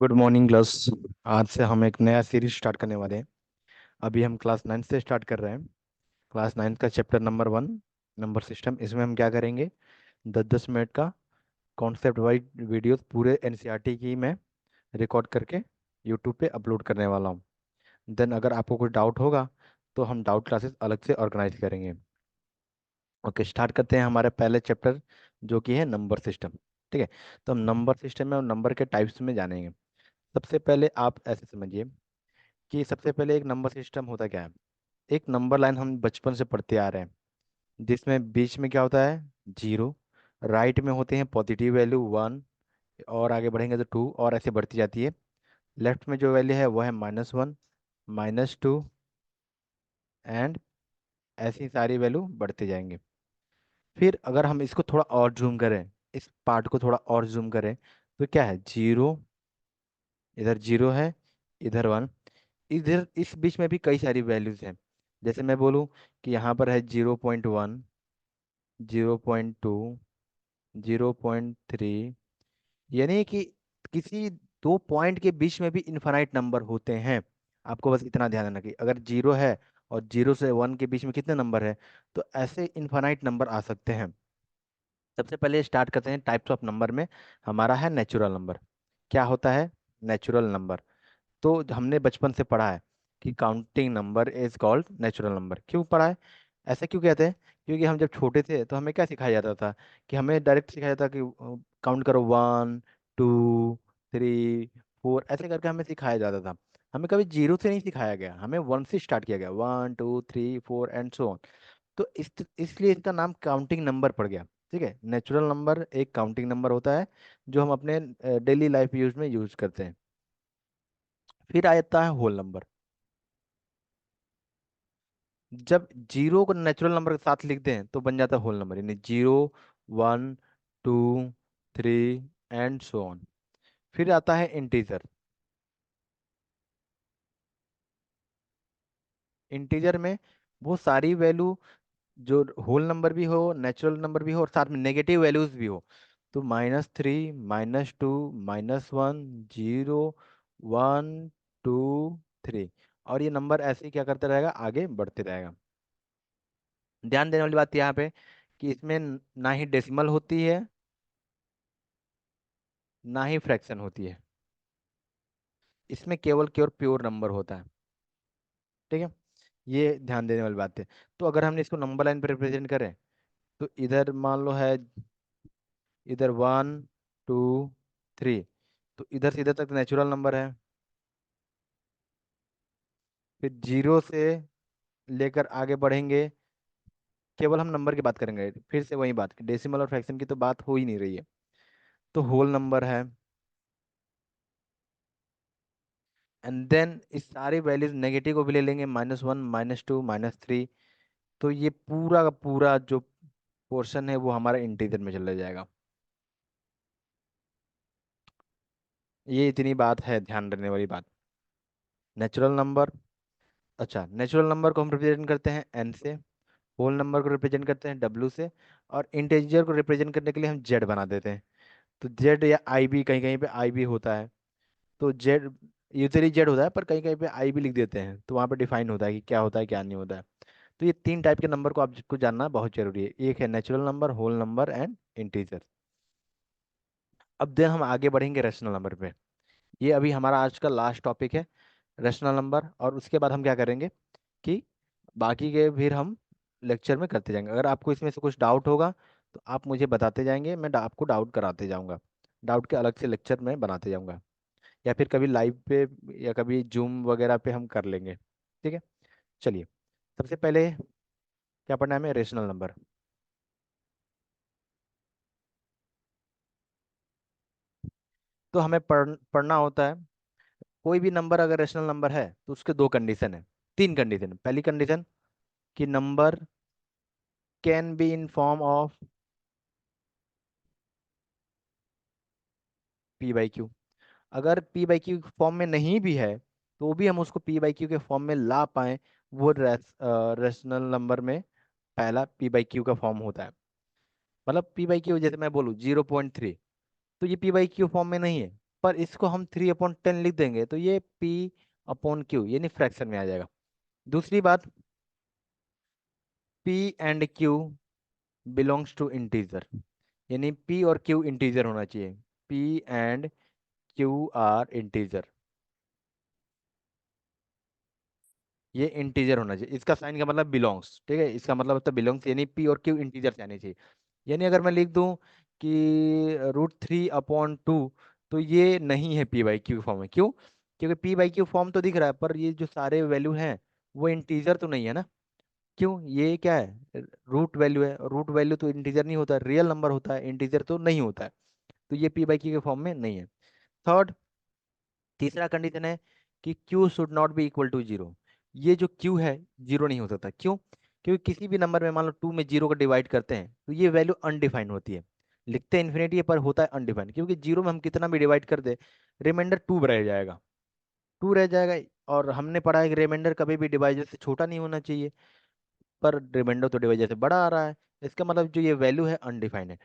Good morning class. आज से हम एक नया सीरीज स्टार्ट करने वाले हैं। अभी हम क्लास 9 से स्टार्ट कर रहे हैं। क्लास 9 का चैप्टर नंबर 1, नंबर सिस्टम। इसमें हम क्या करेंगे, 10-10 मिनट का कॉन्सेप्ट वाइज वीडियोस पूरे एनसीईआरटी की मैं रिकॉर्ड करके यूट्यूब पे अपलोड करने वाला हूँ। देन अगर आपको कोई डाउट होगा तो हम डाउट क्लासेस अलग से ऑर्गेनाइज करेंगे। ओके, स्टार्ट करते हैं हमारे पहले चैप्टर जो कि है नंबर सिस्टम। ठीक है, तो हम नंबर सिस्टम में और नंबर के टाइप्स में जानेंगे। सबसे पहले आप ऐसे समझिए कि सबसे पहले एक नंबर सिस्टम होता क्या है। एक नंबर लाइन हम बचपन से पढ़ते आ रहे हैं, जिसमें बीच में क्या होता है, जीरो। राइट में होते हैं पॉजिटिव वैल्यू 1, और आगे बढ़ेंगे तो 2, और ऐसे बढ़ती जाती है। लेफ्ट में जो वैल्यू है वो है -1, -2, एंड ऐसी सारी वैल्यू बढ़ते जाएंगे। फिर अगर हम इसको थोड़ा और जूम करें, इस पार्ट को थोड़ा और जूम करें, तो क्या है, जीरो, इधर जीरो है, इधर 1, इधर इस बीच में भी कई सारी वैल्यूज हैं। जैसे मैं बोलूँ कि यहाँ पर है 0.1, 0.2, 0.3, यानी कि किसी दो पॉइंट के बीच में भी इनफाइनाइट नंबर होते हैं। आपको बस इतना ध्यान रखना कि अगर जीरो है और 0 से 1 के बीच में कितने नंबर है, तो ऐसे इनफाइनाइट नंबर आ सकते हैं। सबसे पहले स्टार्ट करते हैं टाइप्स ऑफ नंबर में। हमारा है नेचुरल नंबर। क्या होता है नेचुरल नंबर? तो हमने बचपन से पढ़ा है कि counting number is called natural number. क्यों पढ़ा है, ऐसा क्यों कहते हैं? क्योंकि हम जब छोटे थे तो हमें क्या सिखाया जाता था, कि हमें डायरेक्ट सिखाया जाता कि काउंट करो 1, 2, 3, 4, ऐसे करके हमें सिखाया जाता था। हमें कभी जीरो से नहीं सिखाया गया, हमें 1 से स्टार्ट किया गया, 1, 2, 3, 4 एंड सो ऑन। तो इसलिए इसका नाम काउंटिंग नंबर पड़ गया। ठीक है, नेचुरल नंबर एक काउंटिंग नंबर होता है जो हम अपने डेली लाइफ यूज में यूज करते हैं। फिर आ जाता है होल नंबर। जब जीरो को नेचुरल नंबर के साथ लिखते हैं तो बन जाता है होल नंबर, यानी 0, 1, 2, 3 एंड सो ऑन। फिर आता है इंटीजर। इंटीजर में वो सारी वैल्यू जो होल नंबर भी हो, नेचुरल नंबर भी हो, और साथ में नेगेटिव वैल्यूज भी हो। तो -3, -2, -1, 0, 1, 2, 3, और ये नंबर ऐसे ही क्या करते रहेगा, आगे बढ़ते रहेगा। ध्यान देने वाली बात यहाँ पे कि इसमें ना ही डेसिमल होती है, ना ही फ्रैक्शन होती है। इसमें केवल केवल प्योर नंबर होता है। ठीक है, ये ध्यान देने वाली बात है। तो अगर हमने इसको नंबर लाइन पर रिप्रेजेंट करें, तो इधर मान लो है, इधर 1, 2, 3, तो इधर से इधर तक नेचुरल नंबर है। फिर जीरो से लेकर आगे बढ़ेंगे, केवल हम नंबर की बात करेंगे। फिर से वही बात, डेसिमल और फ्रैक्शन की तो बात हो ही नहीं रही है। तो होल नंबर है। एंड देन इस सारे वैल्यूज नेगेटिव को भी ले लेंगे, -1, -2, -3। तो ये पूरा का पूरा जो पोर्शन है वो हमारा इंटीजर में चला जाएगा। ये इतनी बात है ध्यान रखने वाली बात। नेचुरल नंबर, अच्छा, नेचुरल नंबर को हम रिप्रेजेंट करते हैं एन से, होल नंबर को रिप्रेजेंट करते हैं डब्ल्यू से, और इंटीजर को रिप्रेजेंट करने के लिए हम जेड बना देते हैं। तो जेड या आई भी, कहीं कहीं पे आई भी होता है। तो जेड, यूजली जेड होता है, पर कहीं कहीं पे आई भी लिख देते हैं, तो वहाँ पे डिफाइन होता है कि क्या होता है क्या नहीं होता है। तो ये तीन टाइप के नंबर को आपको जानना बहुत जरूरी है। एक है natural number, whole number and integer. अब देन हम आगे बढ़ेंगे रैशनल नंबर पे। ये अभी हमारा आज का लास्ट टॉपिक है, रैशनल नंबर। और उसके बाद हम क्या करेंगे कि बाकी के फिर हम लेक्चर में करते जाएंगे। अगर आपको इसमें से कुछ डाउट होगा तो आप मुझे बताते जाएंगे, मैं आपको डाउट कराते जाऊंगा। डाउट के अलग से लेक्चर में बनाते जाऊंगा, या फिर कभी लाइव पे या कभी जूम वगैरह पे हम कर लेंगे। ठीक है, चलिए। सबसे पहले क्या पढ़ना है हमें, रेशनल नंबर। तो हमें पढ़ना होता है, कोई भी नंबर अगर रेशनल नंबर है तो उसके दो कंडीशन है, तीन कंडीशन। पहली कंडीशन कि number can be in form of P/Q। अगर P/Q फॉर्म में नहीं भी है तो भी हम उसको P/Q के फॉर्म में ला पाए, वो रेशनल नंबर में पहला P/Q का फॉर्म होता है। मतलब P/Q, जैसे मैं बोलूँ 0.3, तो ये P/Q फॉर्म में नहीं है। पर इसको हम 3/10 लिख देंगे तो ये P/Q यानी फ्रैक्शन में आ जाएगा। दूसरी बात, P&Q बिलोंग्स टू इंटीजर, यानी P और Q इंटीजर होना चाहिए। P&Q आर इंटीजर, ये इंटीजर होना चाहिए। इसका साइन का मतलब बिलोंग्स, ठीक है, इसका मतलब होता है बिलोंग्स, यानी P और Q इंटीजर से आने चाहिए। यानी अगर मैं लिख दूं कि √3/2, तो ये नहीं है P/Q फॉर्म में। क्यों? क्योंकि P/Q फॉर्म तो दिख रहा है, पर ये जो सारे वैल्यू हैं वो इंटीजर तो नहीं है ना। क्यों? ये क्या है? रूट वैल्यू है, रूट वैल्यू तो इंटीजर नहीं होता, रियल नंबर होता है, इंटीजर तो नहीं होता है। तो ये P/Q के फॉर्म में नहीं है। थर्ड, तीसरा कंडीशन है कि Q should not be equal to 0। ये जो Q है जीरो नहीं हो सकता। क्यों? क्योंकि किसी भी नंबर में मान लो 2 में 0 को डिवाइड करते हैं तो ये वैल्यू अनडिफाइंड होती है। लिखते हैं इन्फिनिटी पर होता है अनडिफाइंड, क्योंकि 0 में हम कितना भी डिवाइड कर दे रिमाइंडर 2 रह जाएगा, 2 रह जाएगा। और हमने पढ़ा है कि रिमाइंडर कभी भी डिवाइजर से छोटा नहीं होना चाहिए, पर रिमाइंडर तो डिवाइजर से बड़ा आ रहा है। इसका मतलब जो ये वैल्यू है अनडिफाइंड है।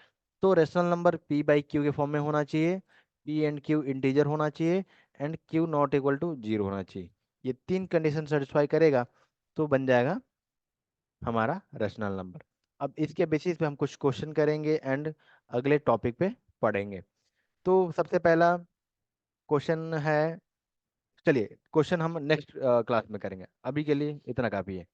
तो रेशनल नंबर P/Q के फॉर्म में होना चाहिए, P&Q इंटीजर होना चाहिए, and Q not equal to 0 होना चाहिए। ये तीन कंडीशन सेटिस्फाई करेगा तो बन जाएगा हमारा रेशनल नंबर। अब इसके बेसिस पे हम कुछ क्वेश्चन करेंगे एंड अगले टॉपिक पे पढ़ेंगे। तो सबसे पहला क्वेश्चन है, चलिए क्वेश्चन हम नेक्स्ट क्लास में करेंगे, अभी के लिए इतना काफ़ी है।